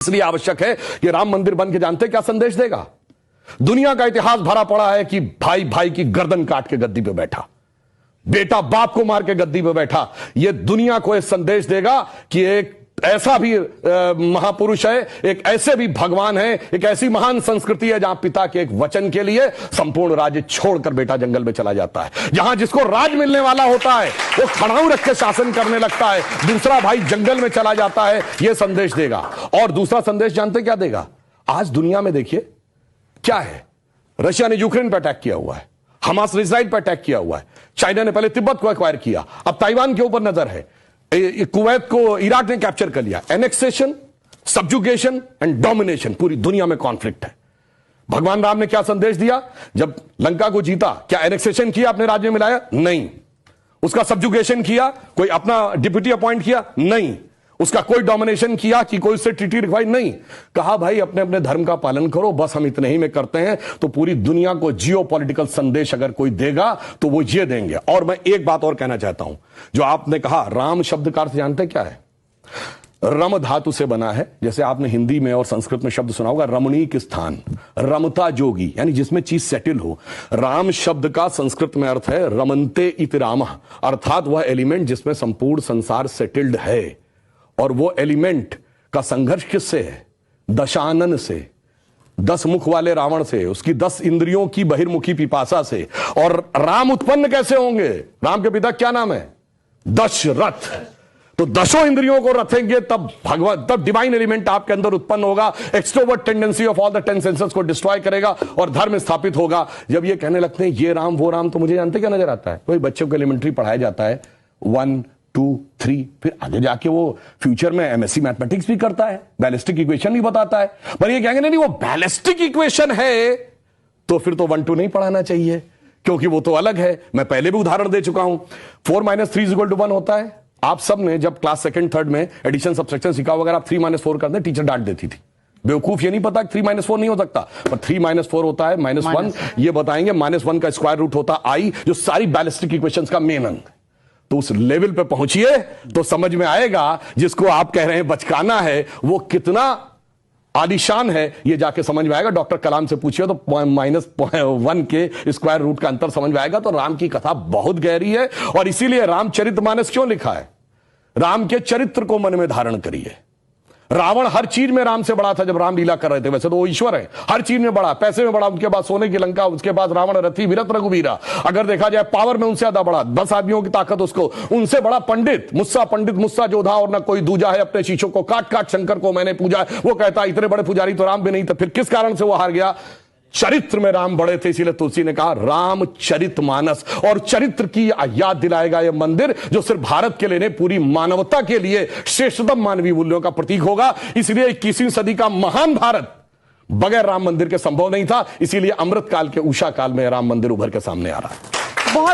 इसलिए आवश्यक है कि राम मंदिर बन के जानते क्या संदेश देगा। दुनिया का इतिहास भरा पड़ा है कि भाई भाई की गर्दन काट के गद्दी पे बैठा, बेटा बाप को मार के गद्दी पे बैठा। यह दुनिया को एक संदेश देगा कि एक ऐसा भी महापुरुष है, एक ऐसे भी भगवान है, एक ऐसी महान संस्कृति है जहां पिता के एक वचन के लिए संपूर्ण राज्य छोड़कर बेटा जंगल में चला जाता है। जहां जिसको राज मिलने वाला होता है वो खड़ाऊ रख के शासन करने लगता है, दूसरा भाई जंगल में चला जाता है। यह संदेश देगा। और दूसरा संदेश जानते क्या देगा? आज दुनिया में देखिए क्या है, रशिया ने यूक्रेन पर अटैक किया हुआ है, हमास ने इजराइल पर अटैक किया हुआ है, चाइना ने पहले तिब्बत को एक्वायर किया, अब ताइवान के ऊपर नजर है, कुवैत को इराक ने कैप्चर कर लिया। एनेक्सेशन, सब्जुगेशन एंड डोमिनेशन, पूरी दुनिया में कॉन्फ्लिक्ट है। भगवान राम ने क्या संदेश दिया? जब लंका को जीता, क्या एनेक्सेशन किया, अपने राज्य में लाया? नहीं। उसका सब्जुगेशन किया, कोई अपना डिप्यूटी अपॉइंट किया? नहीं। उसका कोई डोमिनेशन किया कि कोई उससे ट्रीटी रिक्वायर? नहीं। कहा भाई अपने अपने धर्म का पालन करो, बस हम इतने ही में करते हैं। तो पूरी दुनिया को जियो पॉलिटिकल संदेश अगर कोई देगा तो वो ये देंगे। और मैं एक बात और कहना चाहता हूं, जो आपने कहा राम शब्द का अर्थ जानते क्या है? रम धातु से बना है। जैसे आपने हिंदी में और संस्कृत में शब्द सुना होगा रमणीक स्थान, रमता जोगी, यानी जिसमें चीज सेटल हो। राम शब्द का संस्कृत में अर्थ है रमन्ते इति रामः, अर्थात वह एलिमेंट जिसमें संपूर्ण संसार सेटल्ड है। और वो एलिमेंट का संघर्ष किससे है? दशानन से, 10 मुख वाले रावण से, उसकी 10 इंद्रियों की बहिर्मुखी पिपासा से। और राम उत्पन्न कैसे होंगे? राम के पिता क्या नाम है? दशरथ। तो 10 इंद्रियों को रथेंगे तब भगवान, तब डिवाइन एलिमेंट आपके अंदर उत्पन्न होगा। Extrovert tendency of all the 10 senses को डिस्ट्रॉय करेगा और धर्म स्थापित होगा। जब ये कहने लगते हैं ये राम वो राम, तो मुझे जानते क्या नजर आता है? वही बच्चों को एलिमेंट्री पढ़ाया जाता है 1 2 3, फिर आगे जाके वो फ्यूचर में एमएससी मैथमेटिक्स भी करता है, बैलिस्टिक इक्वेशन भी बताता है। पर ये कहेंगे नहीं वो बैलिस्टिक इक्वेशन है तो फिर तो 1 2 नहीं पढ़ाना चाहिए, क्योंकि वो तो अलग है। मैं पहले भी उदाहरण दे चुका हूं। 4 - 3 = 1 होता है। आप सब ने जब क्लास 2nd 3rd में एडिशन सब्ट्रैक्शन सीखा, अगर आप 3 - 4 करते टीचर डांट देती थी, बेवकूफ ये नहीं पता 3 - 4 नहीं हो सकता। पर 3 - 4 होता है -1। ये बताएंगे -1 का स्क्वायर रूट होता आई, जो सारी बैलिस्टिक इक्वेशंस का मेन अंग। तो उस लेवल पे पहुंचिए तो समझ में आएगा जिसको आप कह रहे हैं बचकाना है वो कितना आलीशान है, ये जाके समझ में आएगा। डॉक्टर कलाम से पूछिए तो -1 के स्क्वायर रूट का अंतर समझ में आएगा। तो राम की कथा बहुत गहरी है और इसीलिए रामचरितमानस क्यों लिखा है? राम के चरित्र को मन में धारण करिए। रावण हर चीज में राम से बड़ा था जब राम लीला कर रहे थे। वैसे तो वो ईश्वर है, हर चीज में बड़ा, पैसे में बड़ा, उनके बाद सोने की लंका, उसके बाद रावण रथी विरत रघुवीरा। अगर देखा जाए पावर में उनसे ज्यादा बड़ा, 10 आदमियों की ताकत उसको, उनसे बड़ा पंडित मुस्सा जोधा और ना कोई दूजा है। अपने शीशों को काट काट शंकर को मैंने पूजा है। वो कहता इतने बड़े पुजारी तो राम भी नहीं थे। फिर किस कारण से वो हार गया? चरित्र में राम बड़े थे। इसीलिए तुलसी ने कहा रामचरितमानस। और चरित्र की याद दिलाएगा यह मंदिर, जो सिर्फ भारत के लिए नहीं पूरी मानवता के लिए श्रेष्ठतम मानवीय मूल्यों का प्रतीक होगा। इसलिए 21वीं सदी का महान भारत बगैर राम मंदिर के संभव नहीं था। इसीलिए अमृत काल के उषा काल में राम मंदिर उभर के सामने आ रहा है। बहुत